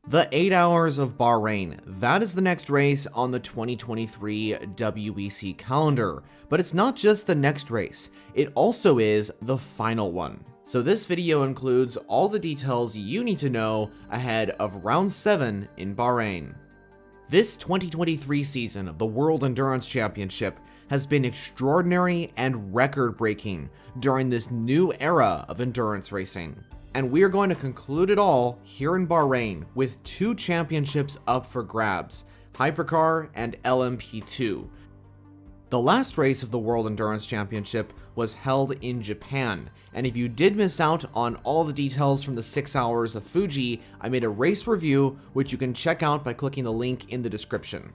The 8 Hours of Bahrain, that is the next race on the 2023 WEC calendar. But it's not just the next race, it also is the final one. So this video includes all the details you need to know ahead of round 7 in Bahrain. This 2023 season of the World Endurance Championship has been extraordinary and record-breaking during this new era of endurance racing. And we are going to conclude it all here in Bahrain with 2 championships up for grabs, Hypercar and LMP2. The last race of the World Endurance Championship was held in Japan, and if you did miss out on all the details from the 6 hours of Fuji, I made a race review which you can check out by clicking the link in the description.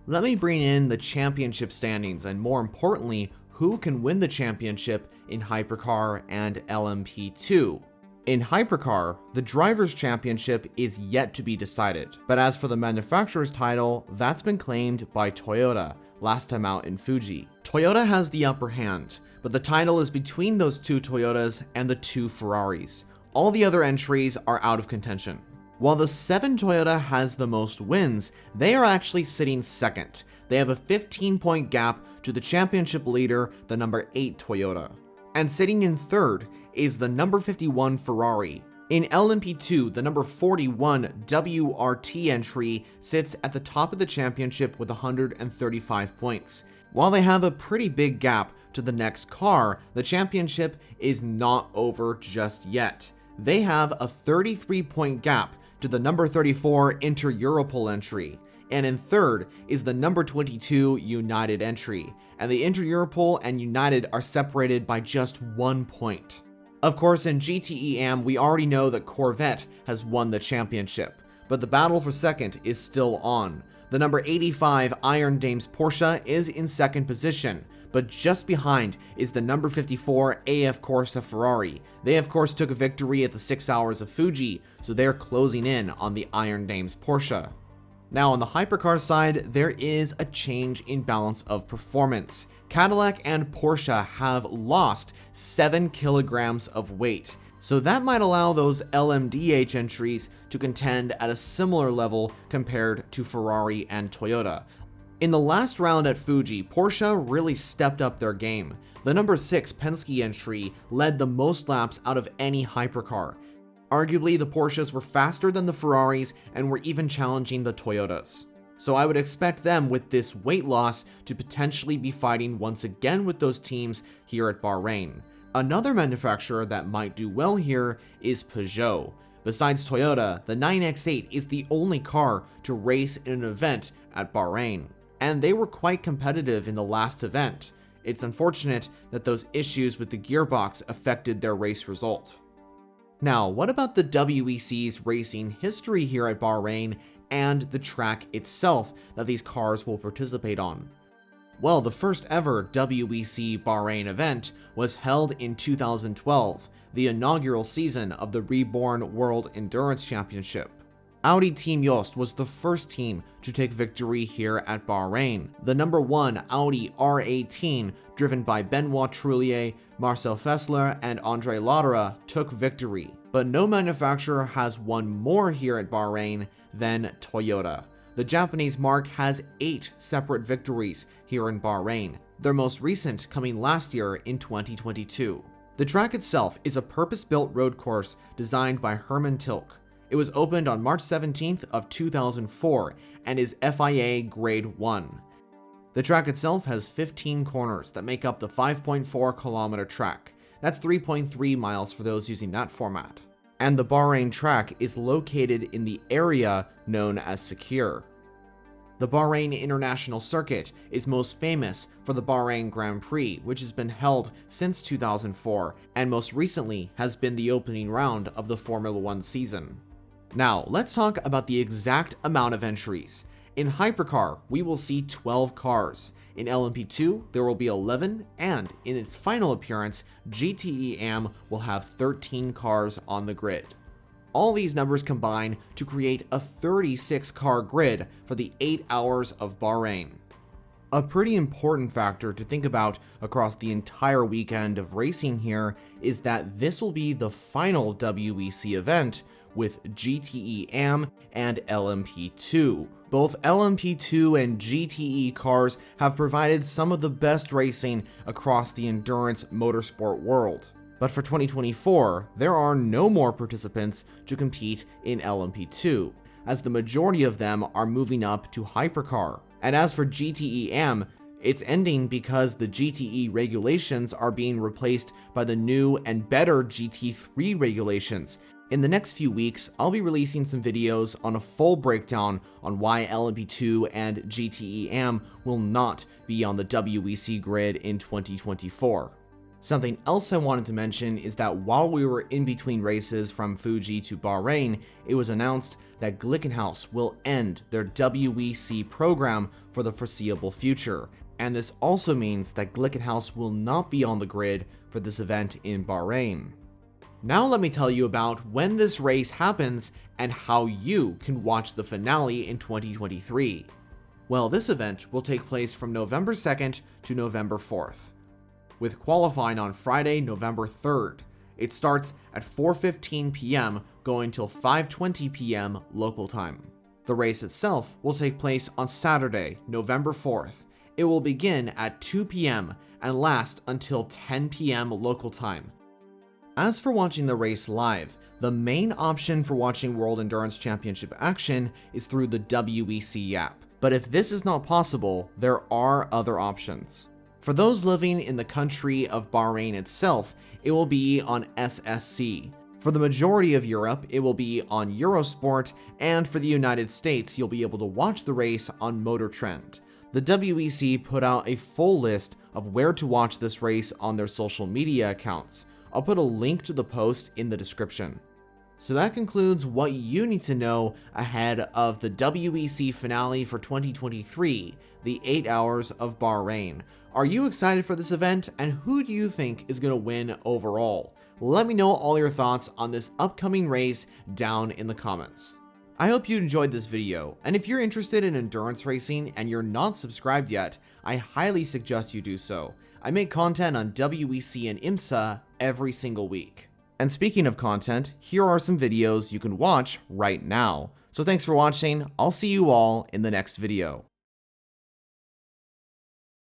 Let me bring in the championship standings and more importantly, who can win the championship in Hypercar and LMP2. In Hypercar, the Drivers' Championship is yet to be decided, but as for the Manufacturer's title, that's been claimed by Toyota, last time out in Fuji. Toyota has the upper hand, but the title is between those 2 Toyotas and the 2 Ferraris. All the other entries are out of contention. While the 7 Toyota has the most wins, they are actually sitting second. They have a 15-point gap to the championship leader, the number 8 Toyota. And sitting in third is the number 51 Ferrari. In LMP2, the number 41 WRT entry sits at the top of the championship with 135 points. While they have a pretty big gap to the next car, the championship is not over just yet. They have a 33-point gap to the number 34 Inter-Europol entry. And in third is the number 22 United entry, and the Inter-Europol and United are separated by just 1 point. Of course, in GTEM, we already know that Corvette has won the championship, but the battle for second is still on. The number 85 Iron Dames Porsche is in second position, but just behind is the number 54 AF Corsa Ferrari. They of course took a victory at the 6 hours of Fuji, so they're closing in on the Iron Dames Porsche. Now on the Hypercar side, there is a change in balance of performance. Cadillac and Porsche have lost 7 kilograms of weight, so that might allow those LMDH entries to contend at a similar level compared to Ferrari and Toyota. In the last round at Fuji, Porsche really stepped up their game. The number 6 Penske entry led the most laps out of any Hypercar. Arguably, the Porsches were faster than the Ferraris and were even challenging the Toyotas. So I would expect them with this weight loss to potentially be fighting once again with those teams here at Bahrain. Another manufacturer that might do well here is Peugeot. Besides Toyota, the 9X8 is the only car to race in an event at Bahrain, and they were quite competitive in the last event. It's unfortunate that those issues with the gearbox affected their race result. Now, what about the WEC's racing history here at Bahrain and the track itself that these cars will participate on? Well, the first ever WEC Bahrain event was held in 2012, the inaugural season of the reborn World Endurance Championship. Audi Team Jost was the first team to take victory here at Bahrain. The number 1 Audi R18, driven by Benoit Trullier, Marcel Fessler, and Andre Ladera, took victory. But no manufacturer has won more here at Bahrain than Toyota. The Japanese marque has 8 separate victories here in Bahrain, their most recent coming last year in 2022. The track itself is a purpose-built road course designed by Herman Tilke. It was opened on March 17th of 2004 and is FIA Grade 1. The track itself has 15 corners that make up the 5.4 kilometer track. That's 3.3 miles for those using that format. And the Bahrain track is located in the area known as Sakhir. The Bahrain International Circuit is most famous for the Bahrain Grand Prix, which has been held since 2004 and most recently has been the opening round of the Formula 1 season. Now, let's talk about the exact amount of entries. In Hypercar, we will see 12 cars. In LMP2, there will be 11, and in its final appearance, GTEM will have 13 cars on the grid. All these numbers combine to create a 36-car grid for the 8 hours of Bahrain. A pretty important factor to think about across the entire weekend of racing here is that this will be the final WEC event with GTE-AM and LMP2. Both LMP2 and GTE cars have provided some of the best racing across the endurance motorsport world. But for 2024, there are no more participants to compete in LMP2, as the majority of them are moving up to hypercar. And as for GTE-AM, it's ending because the GTE regulations are being replaced by the new and better GT3 regulations. In the next few weeks, I'll be releasing some videos on a full breakdown on why LMP2 and GTE-AM will not be on the WEC grid in 2024. Something else I wanted to mention is that while we were in between races from Fuji to Bahrain, it was announced that Glickenhaus will end their WEC program for the foreseeable future. And this also means that Glickenhaus will not be on the grid for this event in Bahrain. Now let me tell you about when this race happens and how you can watch the finale in 2023. Well, this event will take place from November 2nd to November 4th, with qualifying on Friday, November 3rd. It starts at 4:15 p.m. going till 5:20 p.m. local time. The race itself will take place on Saturday, November 4th. It will begin at 2 p.m. and last until 10 p.m. local time. As for watching the race live, the main option for watching World Endurance Championship action is through the WEC app. But if this is not possible, there are other options. For those living in the country of Bahrain itself, it will be on SSC. For the majority of Europe, it will be on Eurosport, and for the United States, you'll be able to watch the race on Motor Trend. The WEC put out a full list of where to watch this race on their social media accounts. I'll put a link to the post in the description. So that concludes what you need to know ahead of the WEC finale for 2023, the 8 Hours of Bahrain. Are you excited for this event, and who do you think is going to win overall? Let me know all your thoughts on this upcoming race down in the comments. I hope you enjoyed this video, and if you're interested in endurance racing and you're not subscribed yet, I highly suggest you do so. I make content on WEC and IMSA every single week. And speaking of content, here are some videos you can watch right now. So thanks for watching, I'll see you all in the next video.